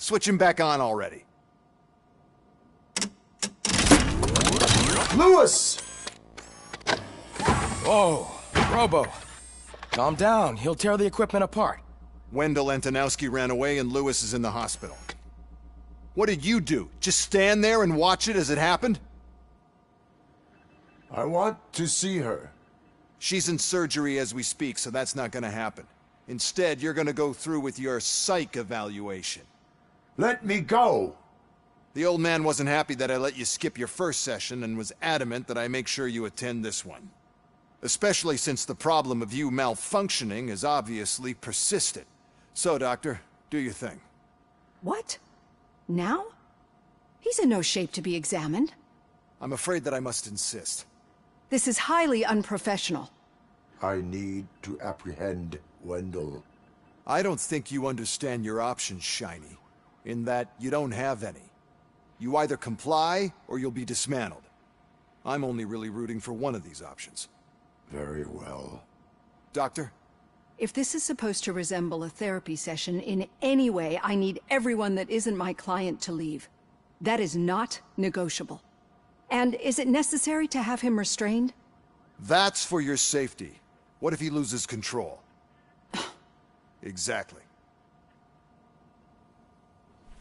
Switch him back on already. Lewis! Whoa, Robo. Calm down, he'll tear the equipment apart. Wendell Antonowski ran away and Lewis is in the hospital. What did you do? Just stand there and watch it as it happened? I want to see her. She's in surgery as we speak, so that's not gonna happen. Instead, you're gonna go through with your psych evaluation. Let me go! The old man wasn't happy that I let you skip your first session and was adamant that I make sure you attend this one. Especially since the problem of you malfunctioning is obviously persistent. So, Doctor, do your thing. What? Now? He's in no shape to be examined. I'm afraid that I must insist. This is highly unprofessional. I need to apprehend Wendell. I don't think you understand your options, Shiny. In that you don't have any. You either comply, or you'll be dismantled. I'm only really rooting for one of these options. Very well. Doctor? If this is supposed to resemble a therapy session in any way, I need everyone that isn't my client to leave. That is not negotiable. And is it necessary to have him restrained? That's for your safety. What if he loses control? Exactly.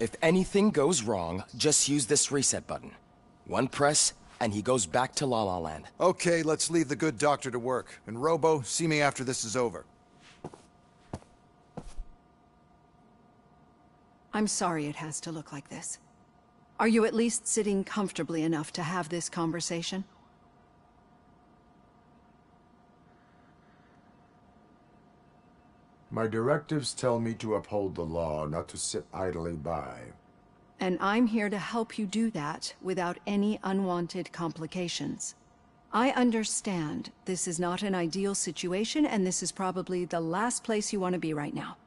If anything goes wrong, just use this reset button. One press, and he goes back to La La Land. Okay, let's leave the good doctor to work. And Robo, see me after this is over. I'm sorry it has to look like this. Are you at least sitting comfortably enough to have this conversation? My directives tell me to uphold the law, not to sit idly by. And I'm here to help you do that without any unwanted complications. I understand this is not an ideal situation, and this is probably the last place you want to be right now.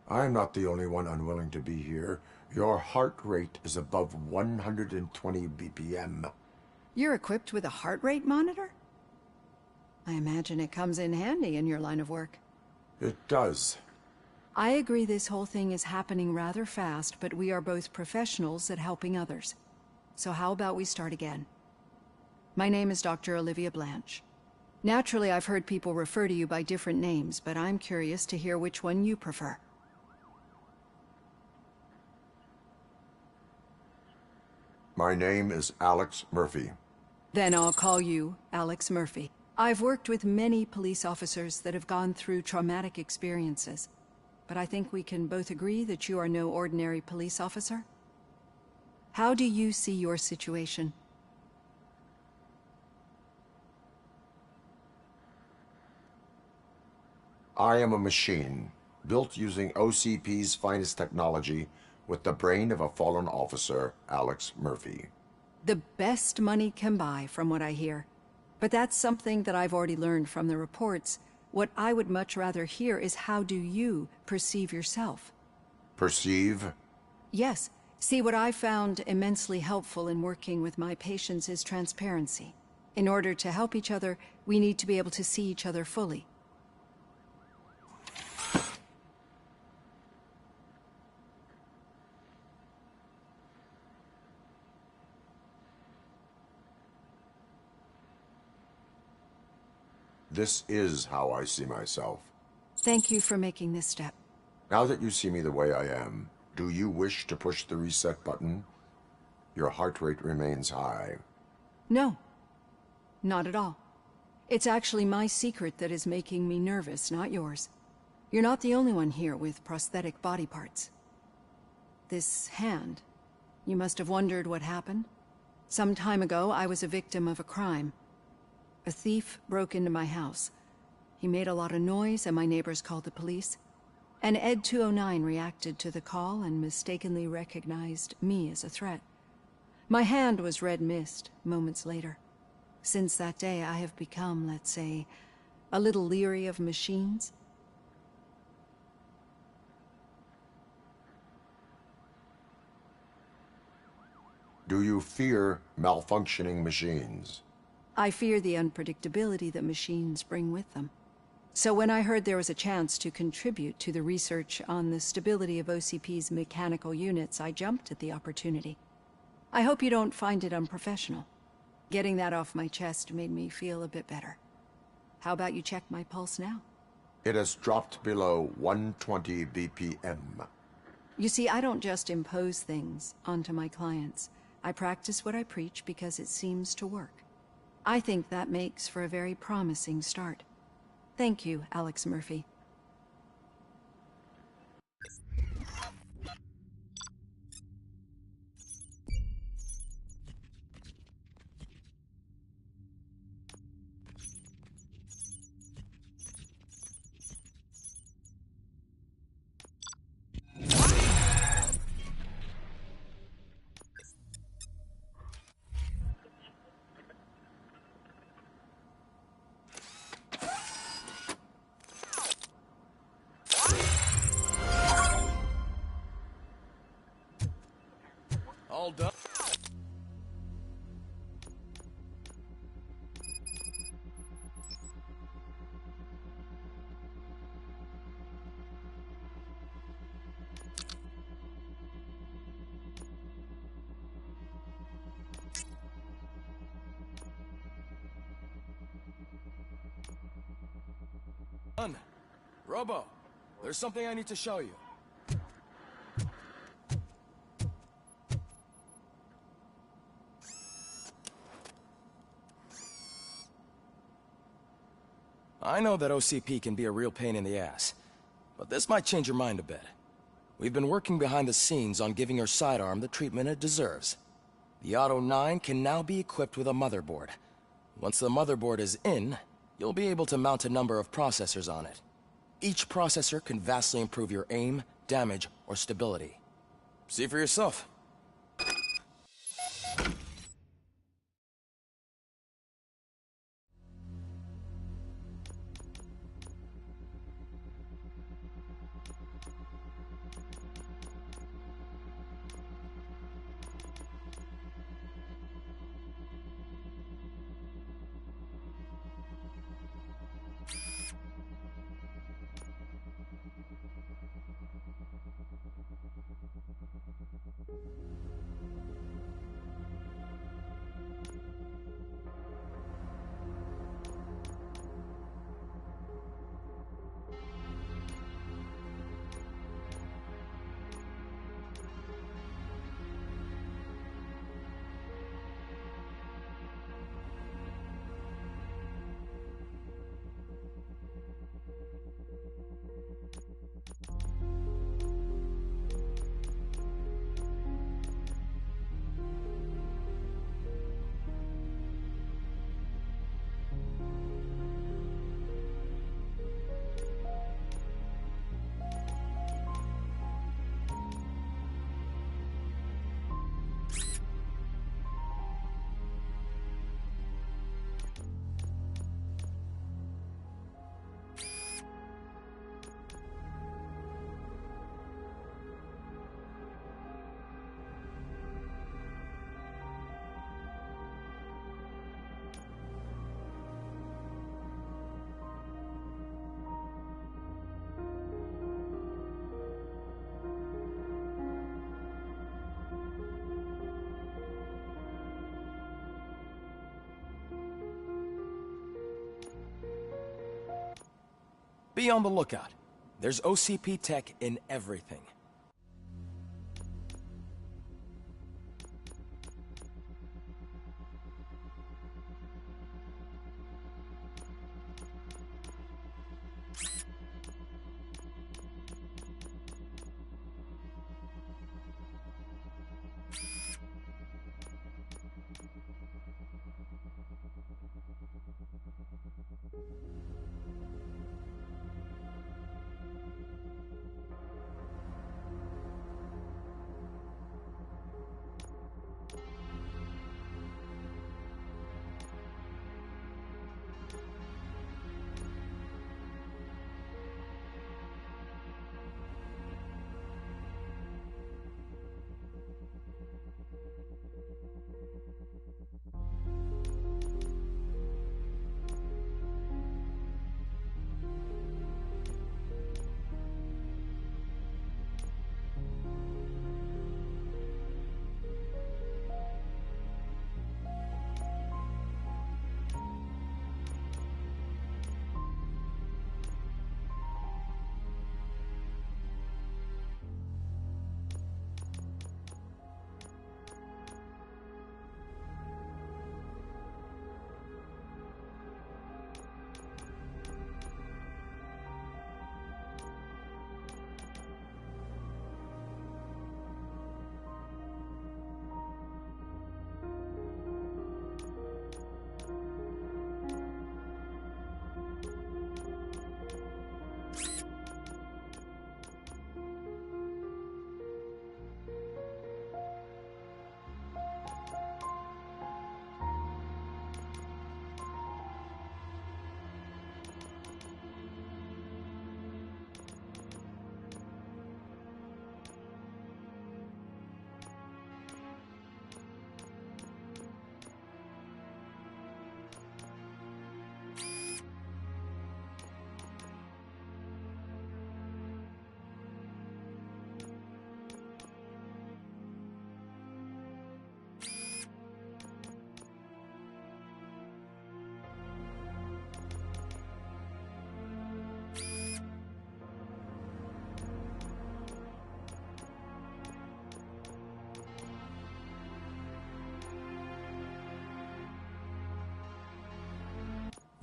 I'm not the only one unwilling to be here. Your heart rate is above 120 BPM. You're equipped with a heart rate monitor? I imagine it comes in handy in your line of work. It does. I agree this whole thing is happening rather fast, but we are both professionals at helping others. So how about we start again? My name is Dr. Olivia Blanche. Naturally, I've heard people refer to you by different names, but I'm curious to hear which one you prefer. My name is Alex Murphy. Then I'll call you Alex Murphy. I've worked with many police officers that have gone through traumatic experiences, but I think we can both agree that you are no ordinary police officer. How do you see your situation? I am a machine, built using OCP's finest technology, with the brain of a fallen officer, Alex Murphy. The best money can buy, from what I hear. But that's something that I've already learned from the reports. What I would much rather hear is how do you perceive yourself? Perceive? Yes. See, what I found immensely helpful in working with my patients is transparency. In order to help each other, we need to be able to see each other fully. This is how I see myself. Thank you for making this step. Now that you see me the way I am, do you wish to push the reset button? Your heart rate remains high. No. Not at all. It's actually my secret that is making me nervous, not yours. You're not the only one here with prosthetic body parts. This hand, you must have wondered what happened. Some time ago, I was a victim of a crime. A thief broke into my house. He made a lot of noise and my neighbors called the police. And Ed 209 reacted to the call and mistakenly recognized me as a threat. My hand was red mist moments later. Since that day, I have become, let's say, a little leery of machines. Do you fear malfunctioning machines? I fear the unpredictability that machines bring with them. So when I heard there was a chance to contribute to the research on the stability of OCP's mechanical units, I jumped at the opportunity. I hope you don't find it unprofessional. Getting that off my chest made me feel a bit better. How about you check my pulse now? It has dropped below 120 BPM. You see, I don't just impose things onto my clients. I practice what I preach because it seems to work. I think that makes for a very promising start. Thank you, Alex Murphy. All done. Done. Robo, there's something I need to show you. I know that OCP can be a real pain in the ass, but this might change your mind a bit. We've been working behind the scenes on giving your sidearm the treatment it deserves. The Auto 9 can now be equipped with a motherboard. Once the motherboard is in, you'll be able to mount a number of processors on it. Each processor can vastly improve your aim, damage, or stability. See for yourself. Be on the lookout. There's OCP tech in everything.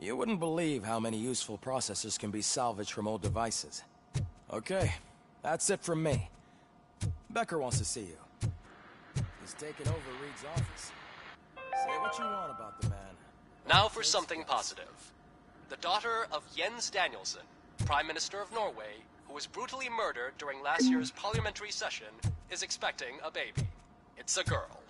You wouldn't believe how many useful processors can be salvaged from old devices. Okay, that's it from me. Becker wants to see you. He's taken over Reed's office. Say what you want about the man. Now for something positive. The daughter of Jens Danielson, Prime Minister of Norway, who was brutally murdered during last year's parliamentary session, is expecting a baby. It's a girl.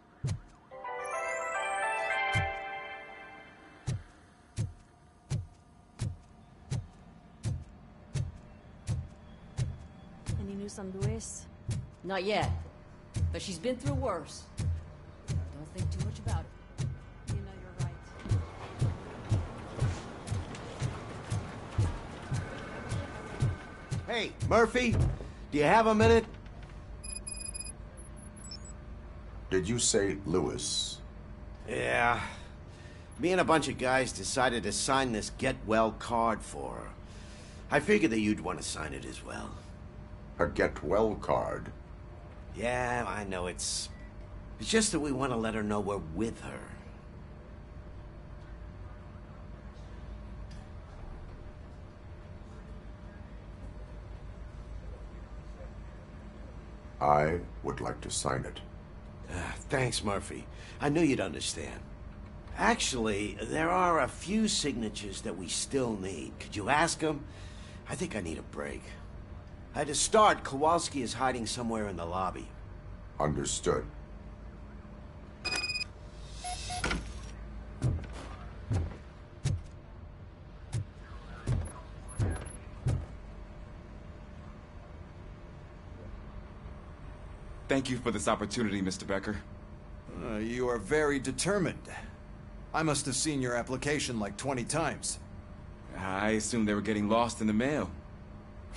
Any news on Luis? Not yet, but she's been through worse. Don't think too much about it. You know you're right. Hey, Murphy, do you have a minute? Did you say Lewis? Yeah. Me and a bunch of guys decided to sign this get well card for her. I figured that you'd want to sign it as well. A get well card? Yeah, I know it's just that we want to let her know we're with her. I would like to sign it. Thanks, Murphy. I knew you'd understand. Actually, there are a few signatures that we still need. Could you ask them? I think I need a break. To start, Kowalski is hiding somewhere in the lobby. Understood. Thank you for this opportunity, Mr. Becker. You are very determined. I must have seen your application like 20 times. I assumed they were getting lost in the mail.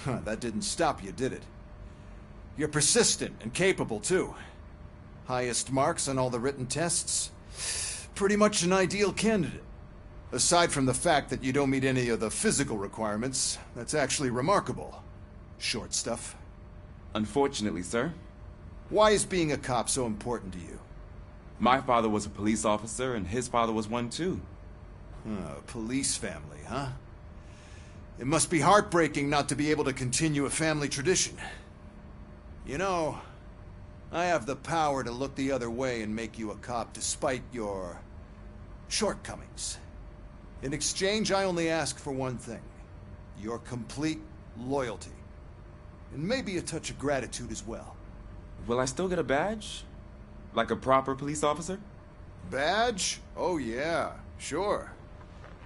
That didn't stop you, did it? You're persistent and capable, too. Highest marks on all the written tests. Pretty much an ideal candidate. Aside from the fact that you don't meet any of the physical requirements, that's actually remarkable. Short stuff. Unfortunately, sir. Why is being a cop so important to you? My father was a police officer, and his father was one, too. Police family, huh? It must be heartbreaking not to be able to continue a family tradition. You know, I have the power to look the other way and make you a cop despite your shortcomings. In exchange, I only ask for one thing. Your complete loyalty. And maybe a touch of gratitude as well. Will I still get a badge? Like a proper police officer? Badge? Oh yeah, sure.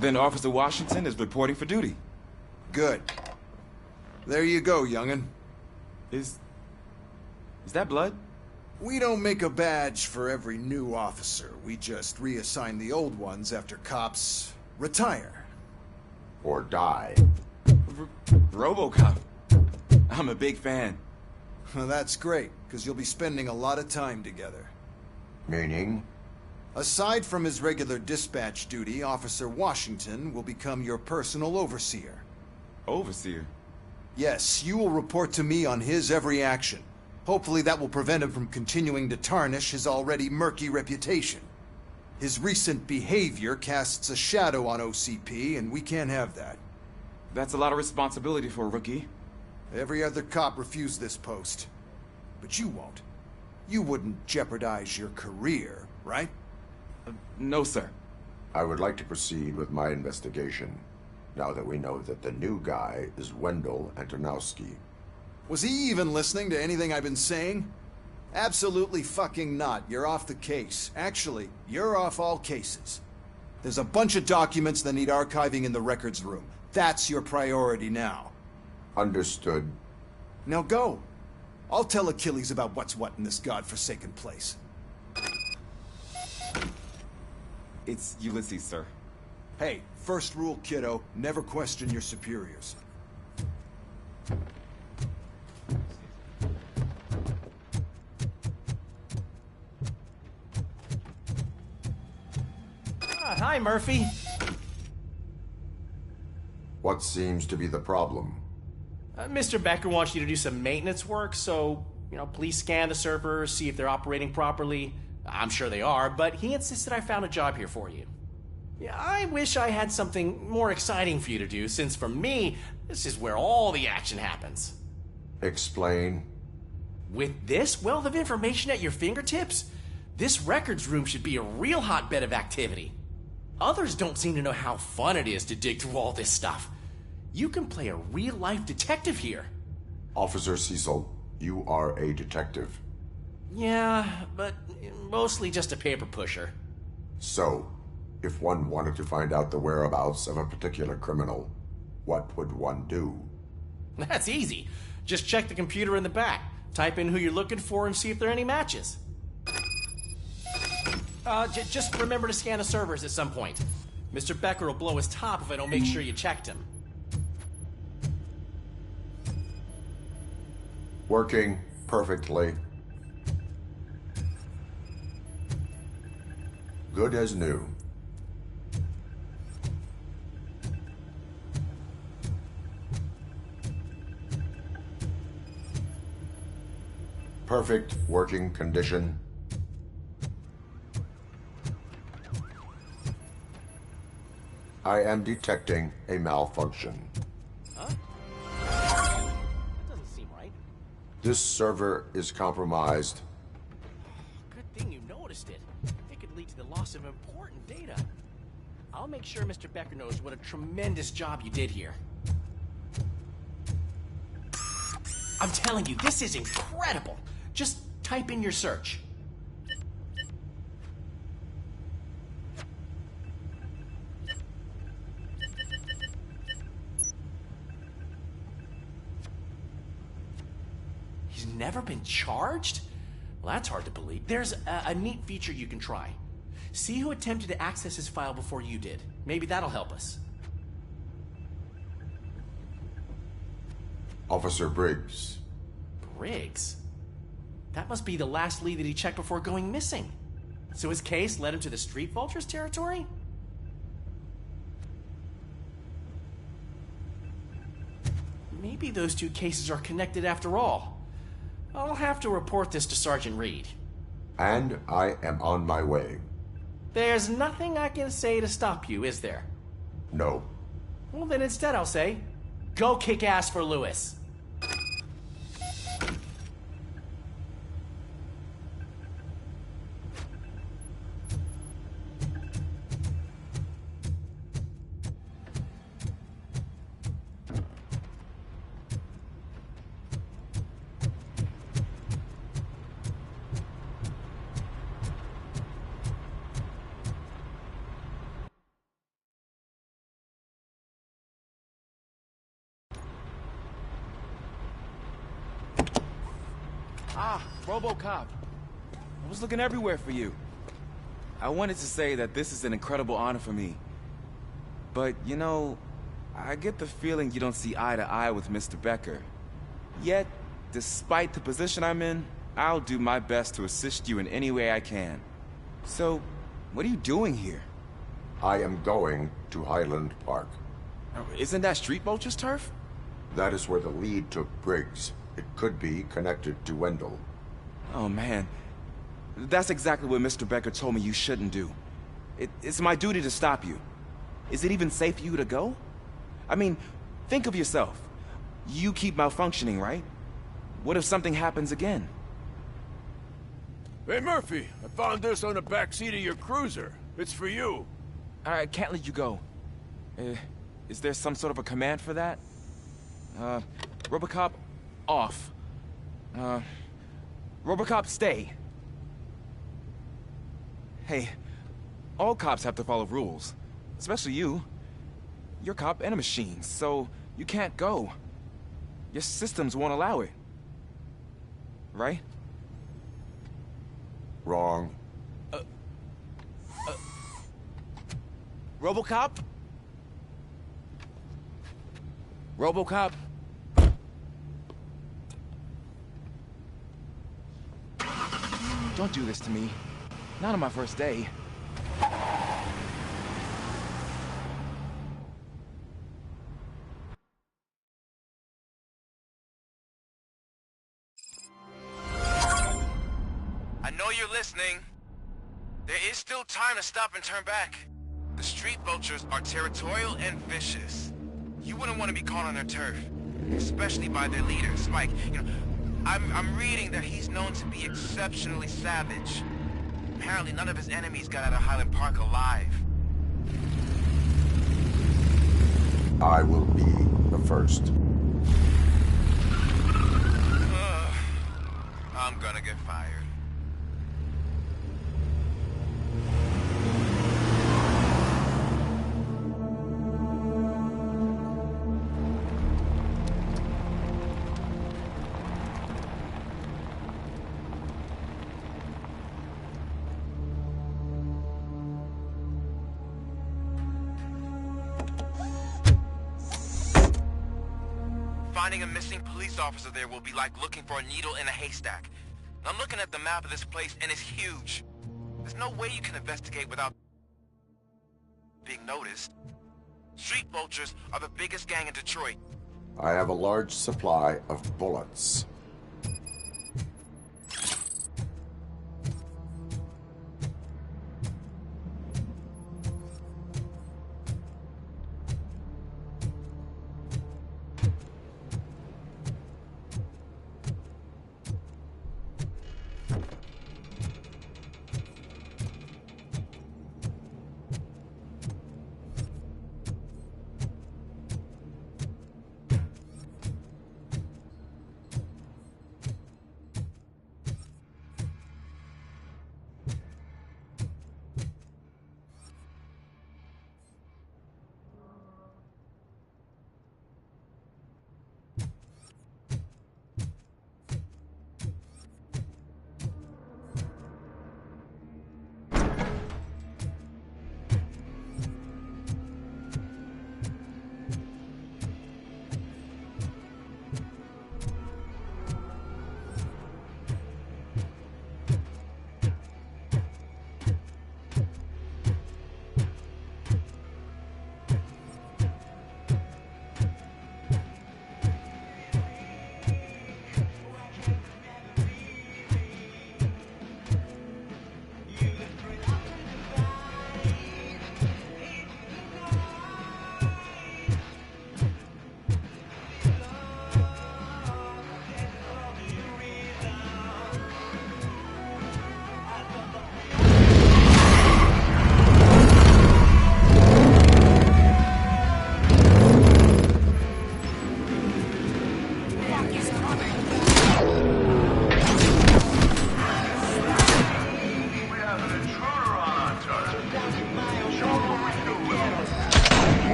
Then Officer Washington is reporting for duty. Good. There you go, young'un. Is that blood? We don't make a badge for every new officer. We just reassign the old ones after cops retire. Or die. Robocop. I'm a big fan. Well, that's great, because you'll be spending a lot of time together. Meaning? Aside from his regular dispatch duty, Officer Washington will become your personal overseer. Overseer? Yes, you will report to me on his every action. Hopefully that will prevent him from continuing to tarnish his already murky reputation. His recent behavior casts a shadow on OCP, and we can't have that. That's a lot of responsibility for a rookie. Every other cop refused this post. But you won't. You wouldn't jeopardize your career, right? No, sir. I would like to proceed with my investigation, now that we know that the new guy is Wendell Antonowski. Was he even listening to anything I've been saying? Absolutely fucking not. You're off the case. Actually, you're off all cases. There's a bunch of documents that need archiving in the records room. That's your priority now. Understood. Now go. I'll tell Achilles about what's what in this godforsaken place. It's Ulysses, sir. Hey, first rule, kiddo, never question your superiors. Hi, Murphy. What seems to be the problem? Mr. Becker wants you to do some maintenance work, so, please scan the servers, see if they're operating properly. I'm sure they are, but he insisted I found a job here for you. Yeah, I wish I had something more exciting for you to do, since for me, this is where all the action happens. Explain. With this wealth of information at your fingertips, this records room should be a real hotbed of activity. Others don't seem to know how fun it is to dig through all this stuff. You can play a real-life detective here. Officer Cecil, you are a detective. Yeah, but mostly just a paper pusher. So, if one wanted to find out the whereabouts of a particular criminal, what would one do? That's easy. Just check the computer in the back. Type in who you're looking for and see if there are any matches. Just remember to scan the servers at some point. Mr. Becker will blow his top if I don't make sure you checked him. Working perfectly. Good as new. Perfect working condition. I am detecting a malfunction. Huh? That doesn't seem right. This server is compromised. Good thing you noticed it. It could lead to the loss of important data. I'll make sure Mr. Becker knows what a tremendous job you did here. I'm telling you, this is incredible. Just type in your search. He's never been charged? Well, that's hard to believe. There's a neat feature you can try. See who attempted to access his file before you did. Maybe that'll help us. Officer Briggs. Briggs? That must be the last lead that he checked before going missing. So his case led him to the Street Vultures territory? Maybe those two cases are connected after all. I'll have to report this to Sergeant Reed. And I am on my way. There's nothing I can say to stop you, is there? No. Well, then instead I'll say, go kick ass for Lewis. Ah, Robocop. I was looking everywhere for you. I wanted to say that this is an incredible honor for me. But, you know, I get the feeling you don't see eye to eye with Mr. Becker. Yet, despite the position I'm in, I'll do my best to assist you in any way I can. So, what are you doing here? I am going to Highland Park. Isn't that Street Vulture's turf? That is where the lead took Briggs. It could be connected to Wendell. Oh, man. That's exactly what Mr. Becker told me you shouldn't do. It's my duty to stop you. Is it even safe for you to go? I mean, think of yourself. You keep malfunctioning, right? What if something happens again? Hey, Murphy, I found this on the back seat of your cruiser. It's for you. I can't let you go. Is there some sort of a command for that? Robocop, off. Robocop, stay. Hey, all cops have to follow rules. Especially you. You're a cop and a machine, so you can't go. Your systems won't allow it. Right? Wrong. Robocop? Robocop? Don't do this to me. Not on my first day. I know you're listening. There is still time to stop and turn back. The street vultures are territorial and vicious. You wouldn't want to be caught on their turf, especially by their leader, Spike. You know, I'm reading that he's known to be exceptionally savage. Apparently none of his enemies got out of Highland Park alive. I will be the first. I'm gonna get fired. Finding a missing police officer there will be like looking for a needle in a haystack. I'm looking at the map of this place, and it's huge. There's no way you can investigate without being noticed. Street vultures are the biggest gang in Detroit. I have a large supply of bullets.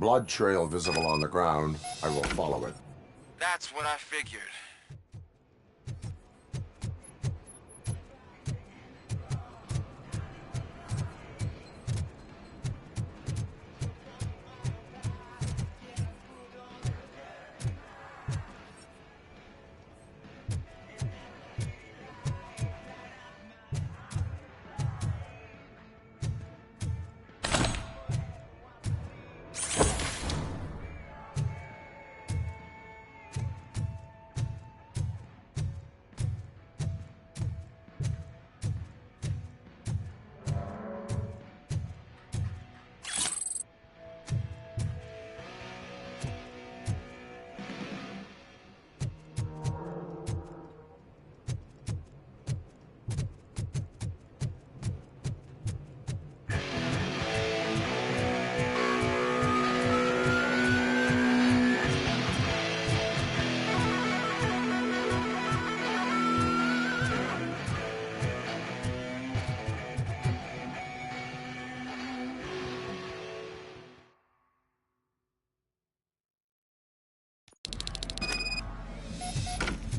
blood trail visible on the ground. I will follow it. That's what I figured.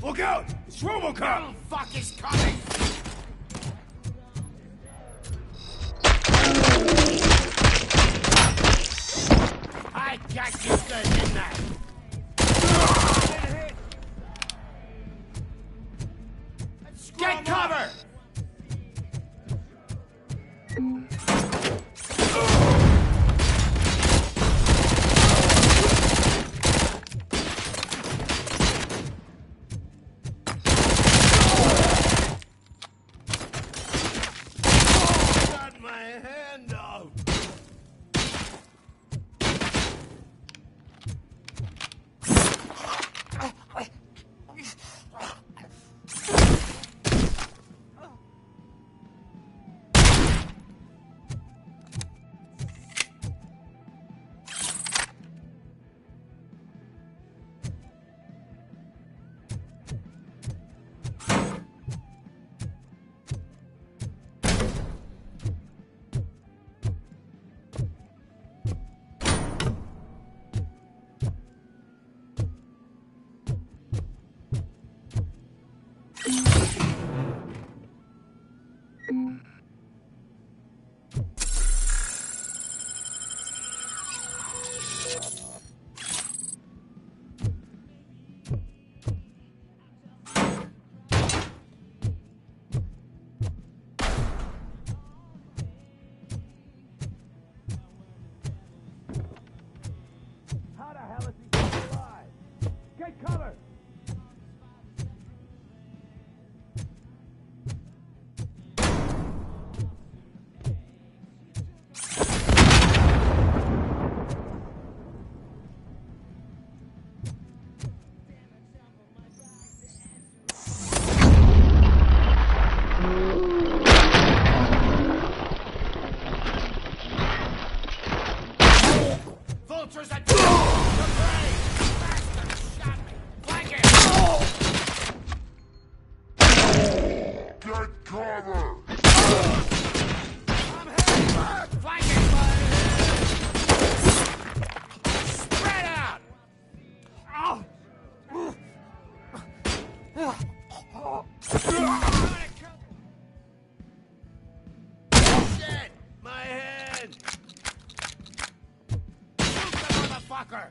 Look out! It's Robocop! Little fuck is coming! I got you good, didn't I? Get cover! Got my hand off! How the hell is he still alive? Get cover! Vultures at the prey! Bastard shot me! Flank him! Get cover! I'm hit! Flank him! Spread out! Shit! My head! Shoot the motherfucker!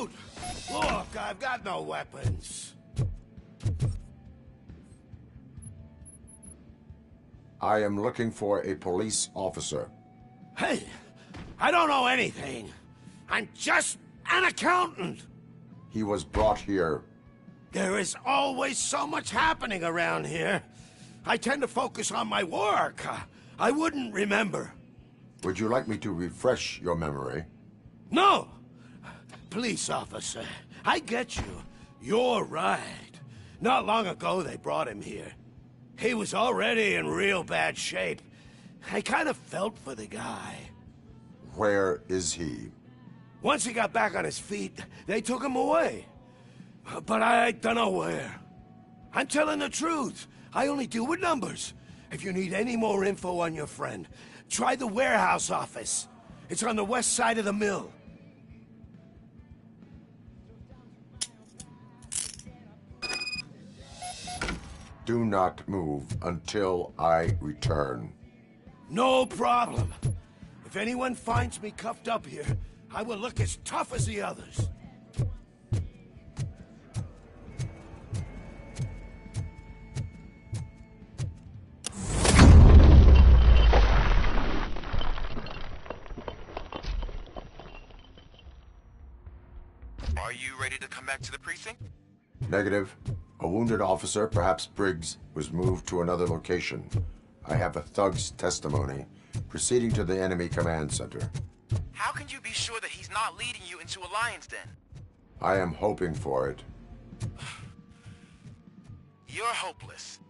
shoot! Look, I've got no weapons. I am looking for a police officer. Hey, I don't know anything. I'm just an accountant. He was brought here. There is always so much happening around here. I tend to focus on my work. I wouldn't remember. Would you like me to refresh your memory? No! Police officer, I get you. You're right. Not long ago they brought him here. He was already in real bad shape. I kind of felt for the guy. Where is he? Once he got back on his feet, they took him away. But I don't know where. I'm telling the truth. I only deal with numbers. If you need any more info on your friend, try the warehouse office. It's on the west side of the mill. Do not move until I return. No problem. If anyone finds me cuffed up here, I will look as tough as the others. Are you ready to come back to the precinct? Negative. A wounded officer, perhaps Briggs, was moved to another location. I have a thug's testimony proceeding to the enemy command center. How can you be sure that he's not leading you into a lion's den? I am hoping for it. You're hopeless.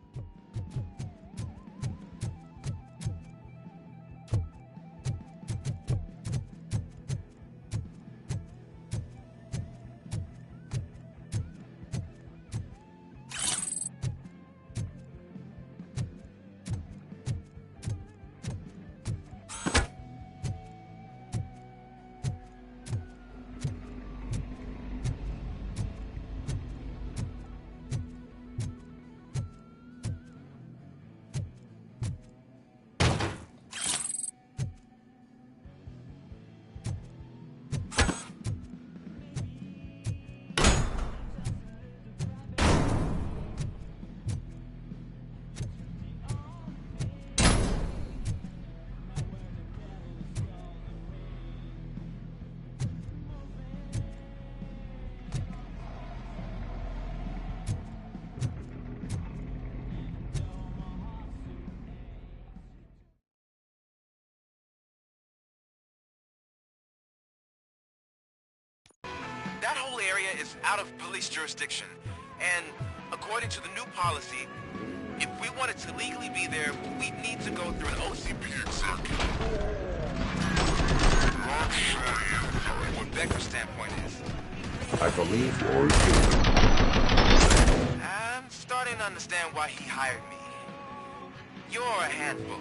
That whole area is out of police jurisdiction, and according to the new policy, if we wanted to legally be there, we'd need to go through an OCP exam. I'll show you what Becker's standpoint is. I believe or do. I'm starting to understand why he hired me. You're a handful.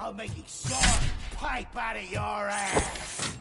I'll make exhaust pipe out of your ass!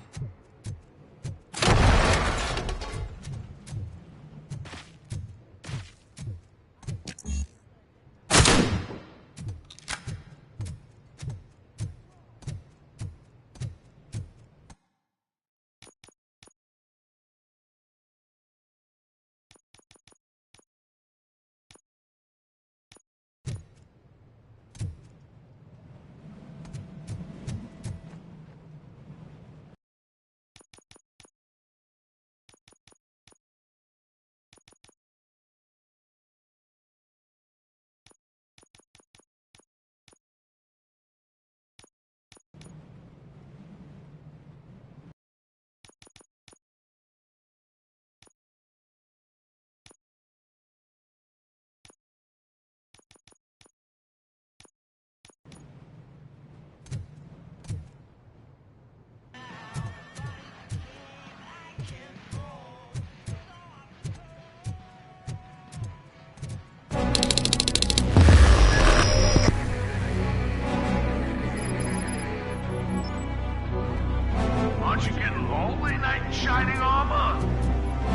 Aren't you getting lonely, knight in shining armor?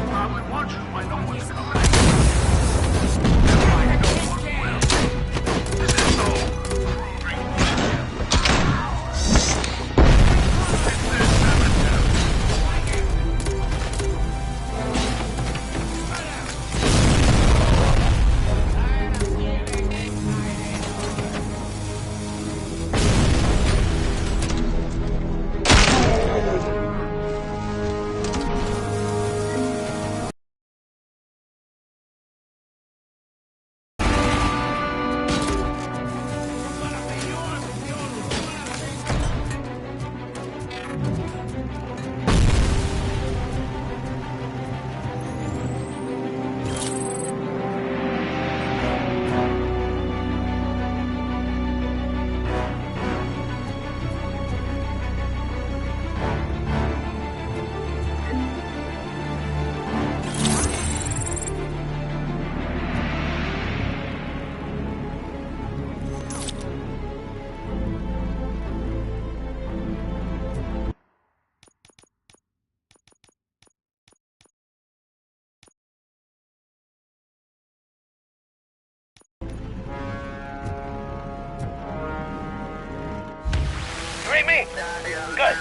Probably wondering why no one's coming. Why you don't look well. Is this so proving it's their cemetery. You read me? Good.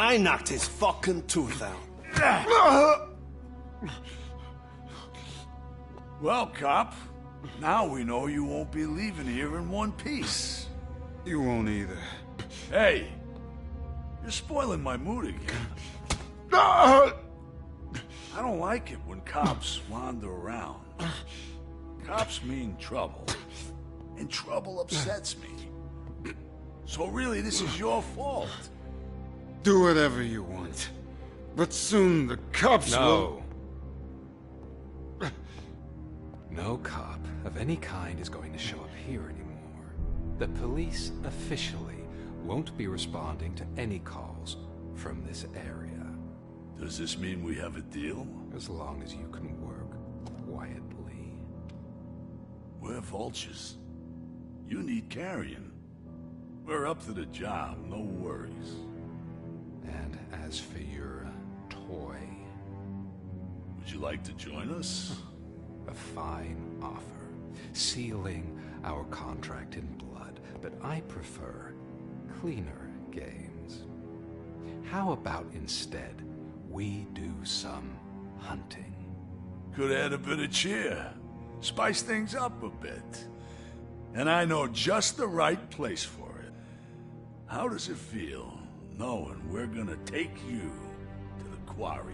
I knocked his fucking tooth out. Well, cop, now we know you won't be leaving here in one piece. You won't either. Hey, you're spoiling my mood again. I don't like it when cops wander around. Cops mean trouble, and trouble upsets me. So really, this is your fault. Do whatever you want. But soon the cops will... No cop of any kind is going to show up here anymore. The police officially won't be responding to any calls from this area. Does this mean we have a deal? As long as you can work quietly. We're vultures. You need carrion. We're up to the job, no worries. And as for your toy... Would you like to join us? A fine offer, sealing our contract in blood, but I prefer cleaner games. How about instead we do some hunting? Could add a bit of cheer, spice things up a bit. And I know just the right place for it. How does it feel knowing we're gonna take you to the quarry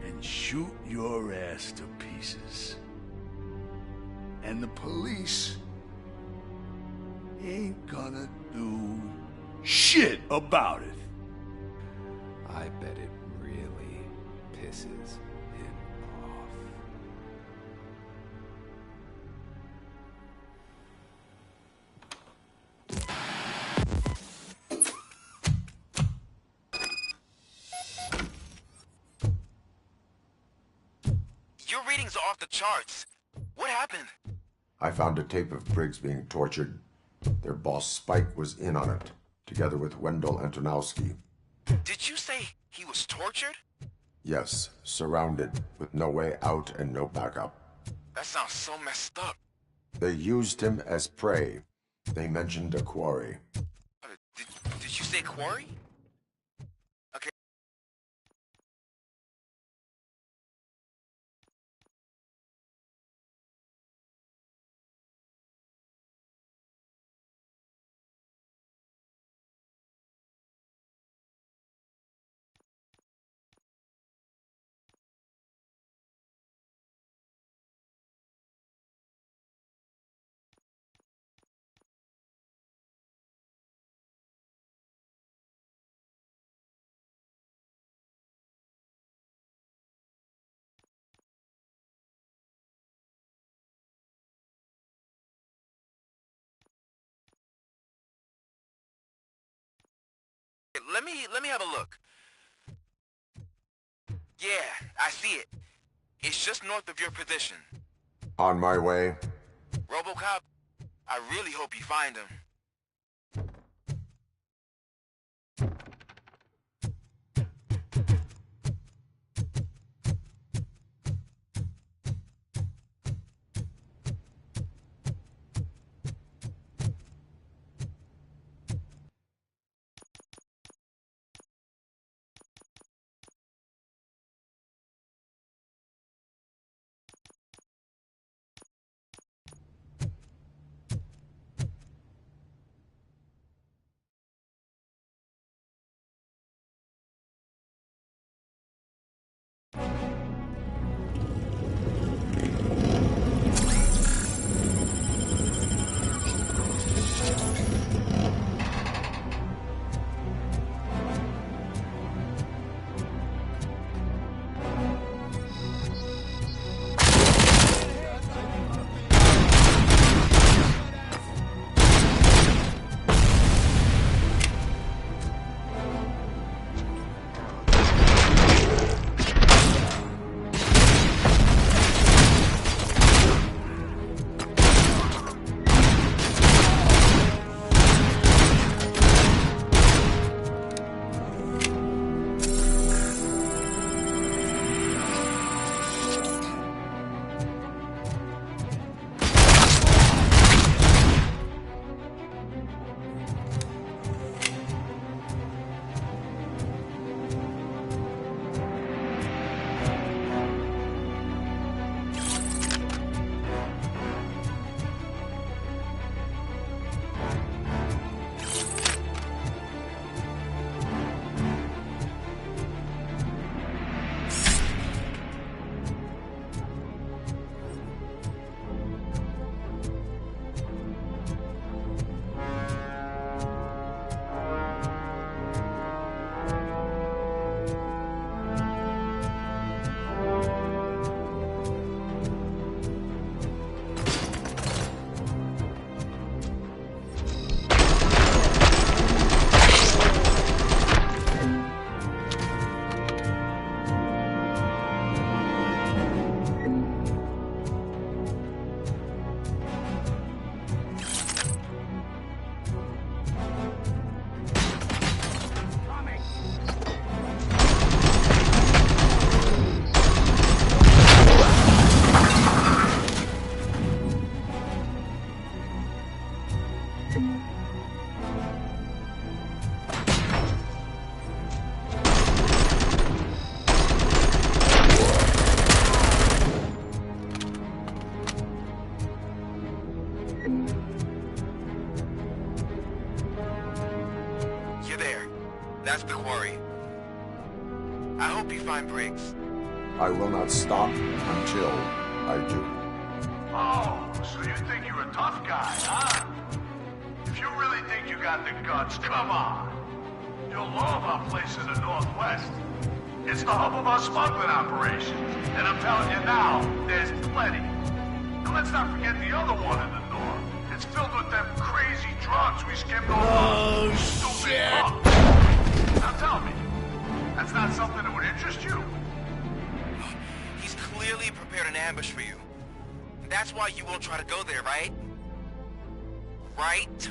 and shoot your ass to pieces? And the police ain't gonna do shit about it. I bet it really pisses him off. Your readings are off the charts. What happened? I found a tape of Briggs being tortured. Their boss Spike was in on it, together with Wendell Antonowski. Did you say he was tortured? Yes, surrounded, with no way out and no backup. That sounds so messed up. They used him as prey. They mentioned a quarry. Did you say quarry? Okay. Let me have a look. Yeah, I see it. It's just north of your position. On my way. Robocop, I really hope you find him. find Briggs. I will not stop until I do. Oh, so you think you're a tough guy, huh? If you really think you got the guts, come on. You'll love our place in the Northwest. It's the hub of our smuggling operations. And I'm telling you now, there's plenty. And let's not forget the other one in the north. It's filled with them crazy drugs we skimmed over. Oh, Stupid shit! punk. Now tell me, that's not something that would interest you? He's clearly prepared an ambush for you. That's why you won't try to go there, right? Right?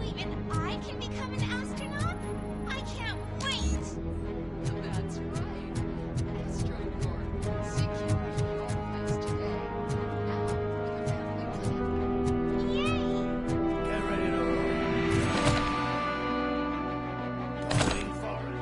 even I can become an astronaut? I can't wait! That's right. Astronaut, security office today. Now, with a family plan. Yay! Get ready to roll. Going for it.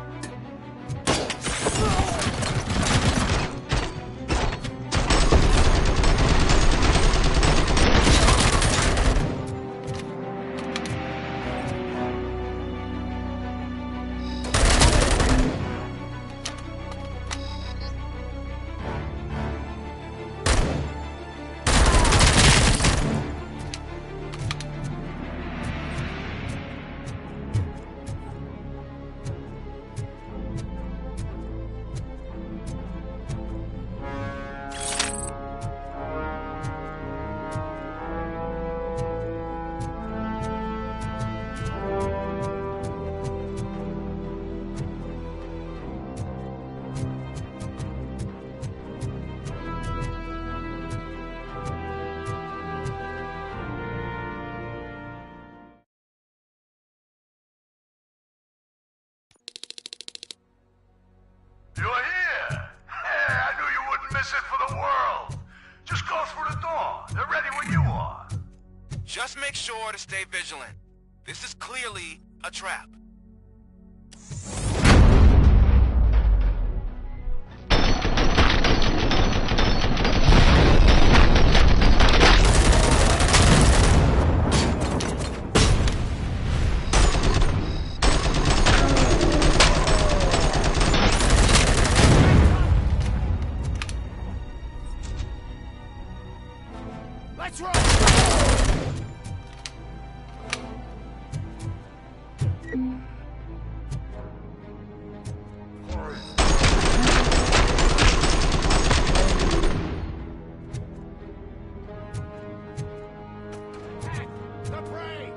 You're here! Hey, I knew you wouldn't miss it for the world! Just go through the door. They're ready when you are. Just make sure to stay vigilant. This is clearly a trap. Let's roll! The prey!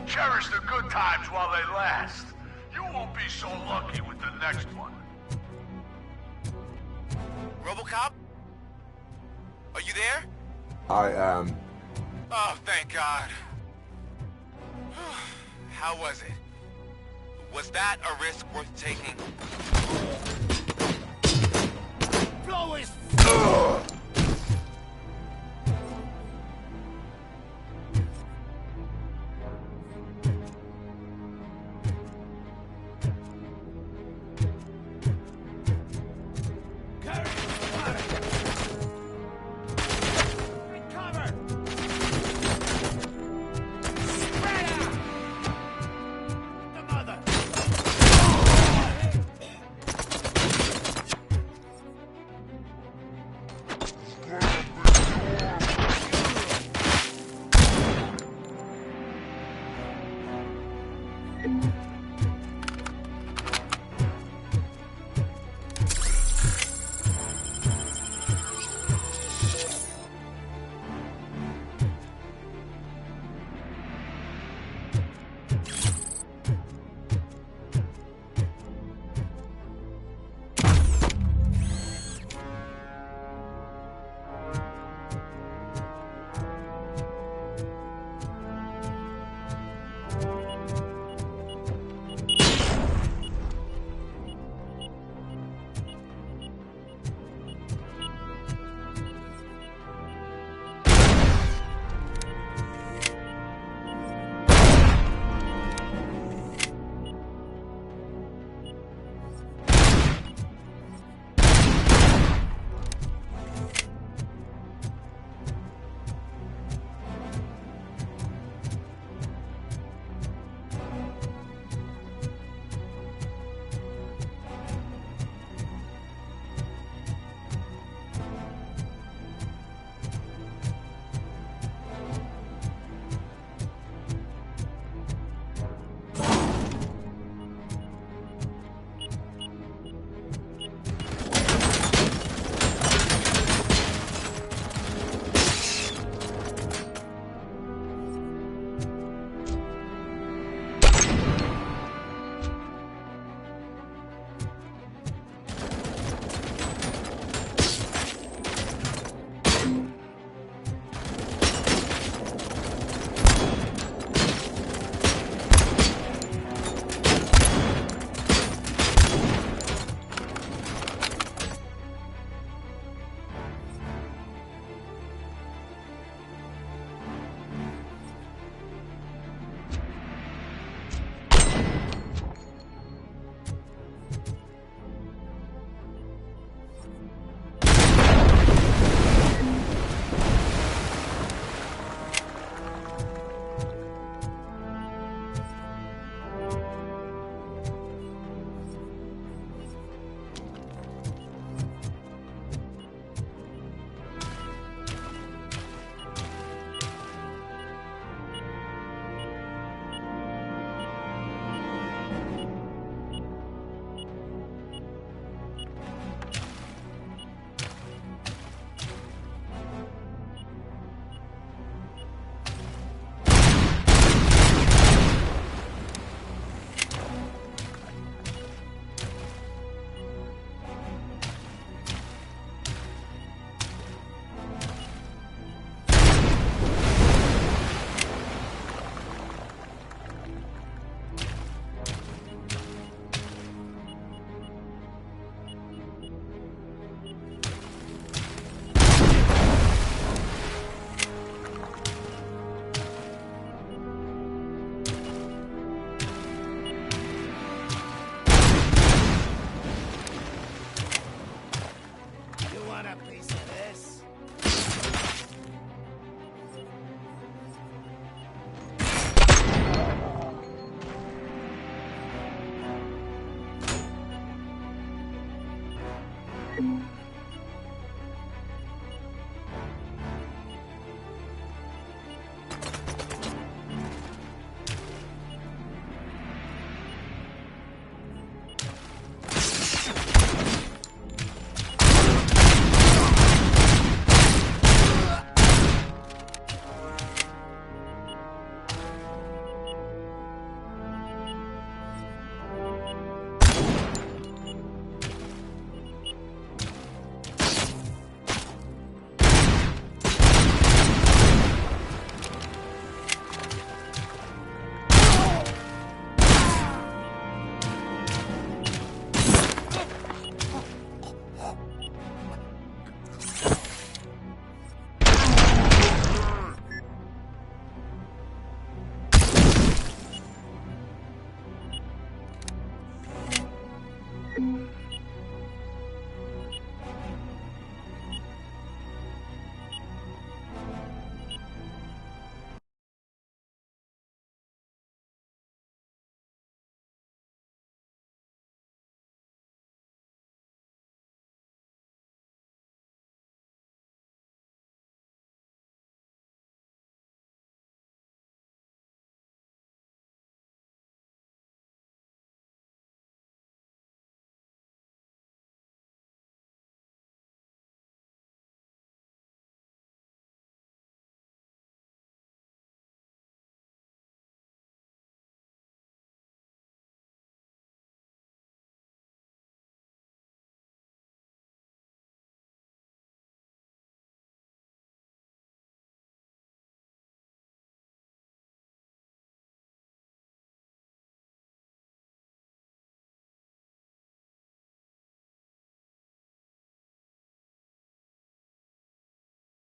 Cherish the good times while they last. You won't be so lucky with the next one. Robocop? Are you there? I am. Oh, thank God. How was it? Was that a risk worth taking? Blow his...